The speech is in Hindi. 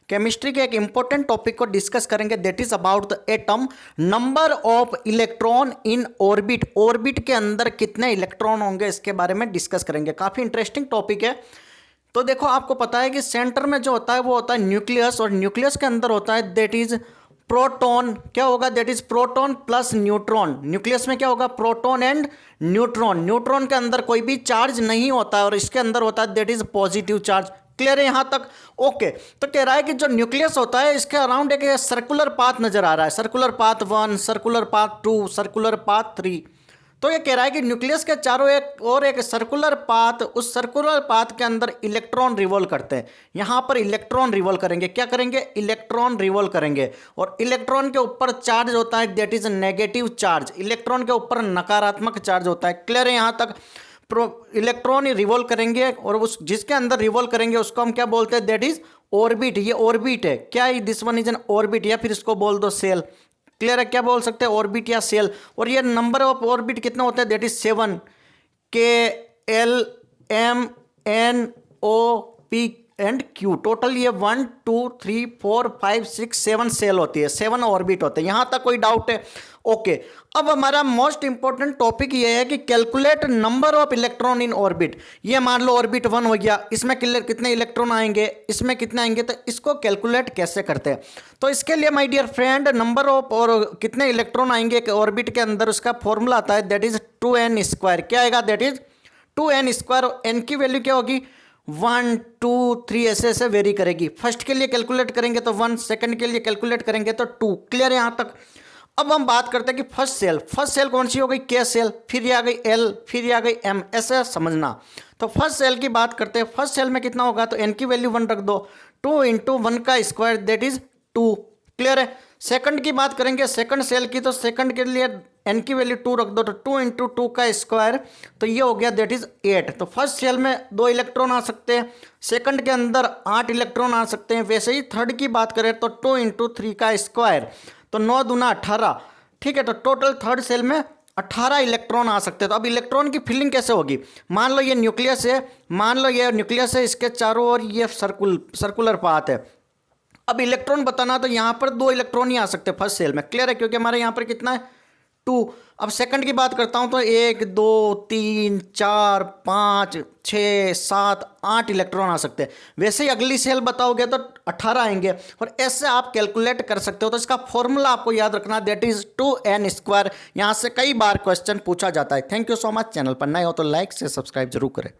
केमिस्ट्री के एक इंपॉर्टेंट टॉपिक को डिस्कस करेंगे, that is about the atom, number of electron in orbit. Orbit के अंदर कितने इलेक्ट्रॉन होंगे इसके बारे में डिस्कस करेंगे। काफ़ी इंटरेस्टिंग टॉपिक है। तो देखो, आपको पता है कि सेंटर में जो होता है वो होता है न्यूक्लियस, और न्यूक्लियस के अंदर होता है दैट इज प्रोटॉन। क्या होगा? That is proton plus neutron. Nucleus में क्या होगा? Proton and neutron. न्यूट्रॉन के अंदर कोई भी चार्ज नहीं होता है और इसके अंदर होता है that is positive charge. Clear है यहां तक? ओके। तो कह रहा है कि जो न्यूक्लियस होता है इसके अराउंड एक सर्कुलर पाथ नजर आ रहा है, circular path 1, circular path 2, circular path 3। तो ये कह रहा है कि न्यूक्लियस के चारों एक सर्कुलर पाथ, उस सर्कुलर पाथ के अंदर इलेक्ट्रॉन रिवॉल्व करते हैं। यहां पर इलेक्ट्रॉन रिवॉल्व करेंगे। क्या करेंगे? इलेक्ट्रॉन रिवॉल्व करेंगे। और इलेक्ट्रॉन के ऊपर चार्ज होता है that is negative charge. Electron के ऊपर नकारात्मक चार्ज होता है। क्लियर है यहां तक? इलेक्ट्रॉन रिवॉल्व करेंगे और उस जिसके अंदर रिवॉल्व करेंगे उसको हम क्या बोलते हैं? That is orbit. ये ऑर्बिट है। क्या है? This one is an orbit, या फिर इसको बोल दो सेल। क्लियर है? क्या बोल सकते हैं? ऑर्बिट या सेल। और ये नंबर ऑफ ऑर्बिट कितना होता है? That is 7, KL M N O P and Q। Total ये 1 2 3 4 5 6 7 सेल होती है, 7 ऑर्बिट होते हैं। यहां तक कोई डाउट है? ओके। अब हमारा मोस्ट इंपॉर्टेंट टॉपिक ये है कि calculate number of electron in orbit. ये मान लो ऑर्बिट 1 हो गया, इसमें कितने इलेक्ट्रॉन आएंगे, इसमें कितने आएंगे, तो इसको कैलकुलेट कैसे करते हैं? तो इसके लिए my dear friend, number of और कितने इलेक्ट्रॉन आएंगे ऑर्बिट के अंदर, उसका फॉर्मूला आता है दैट इज 2n स्क्वायर। क्या आएगा? That is 2n square. N की वैल्यू क्या होगी? 1 2 3 ऐसे ऐसे वेरी करेगी। फर्स्ट के लिए कैलकुलेट करेंगे तो 1, सेकंड के लिए कैलकुलेट करेंगे तो 2। क्लियर है यहां तक? अब हम बात करते हैं कि फर्स्ट सेल कौन सी हो गई? K सेल, फिर ये आ गई L, फिर ये आ गई M। ऐसे समझना। तो फर्स्ट सेल की बात करते हैं। फर्स्ट सेल में कितना होगा? तो n की वैल्यू 1 रख दो। 2 इंटू 1 का स्क्वायर दैट इज 2। क्लियर है? सेकंड की बात करेंगे, सेकंड सेल की, तो सेकंड के लिए n की वैल्यू 2 रख दो, तो 2 इंटू 2 का स्क्वायर, तो ये हो गया दैट इज 8। तो फर्स्ट सेल में 2 इलेक्ट्रॉन आ सकते हैं, सेकंड के अंदर 8 इलेक्ट्रॉन आ सकते हैं। वैसे ही थर्ड की बात करें तो 2 इंटू 3 का स्क्वायर, तो 9 दूना 18। ठीक है, तो टोटल थर्ड सेल में 18 इलेक्ट्रॉन आ सकते हैं। तो अब इलेक्ट्रॉन की फिलिंग कैसे होगी? मान लो ये न्यूक्लियस है, मान लो ये न्यूक्लियस है, इसके चारों ओर ये सर्कुलर पाथ है। अब इलेक्ट्रॉन बताना, तो यहाँ पर 2 इलेक्ट्रॉन ही आ सकते हैं फर्स्ट सेल में। क्लियर है? क्योंकि हमारे यहाँ पर कितना है? 2। अब सेकंड की बात करता हूँ तो 1 2 3 4 5 6 7 8 इलेक्ट्रॉन आ सकते हैं। वैसे ही अगली सेल बताओगे तो 18 आएंगे, और ऐसे आप कैलकुलेट कर सकते हो। तो इसका फॉर्मूला आपको याद रखना, दैट इज 2n स्क्वायर। यहाँ से कई बार क्वेश्चन पूछा जाता है। Thank you so much. Channel पर नए हो तो लाइक से सब्सक्राइब जरूर करें।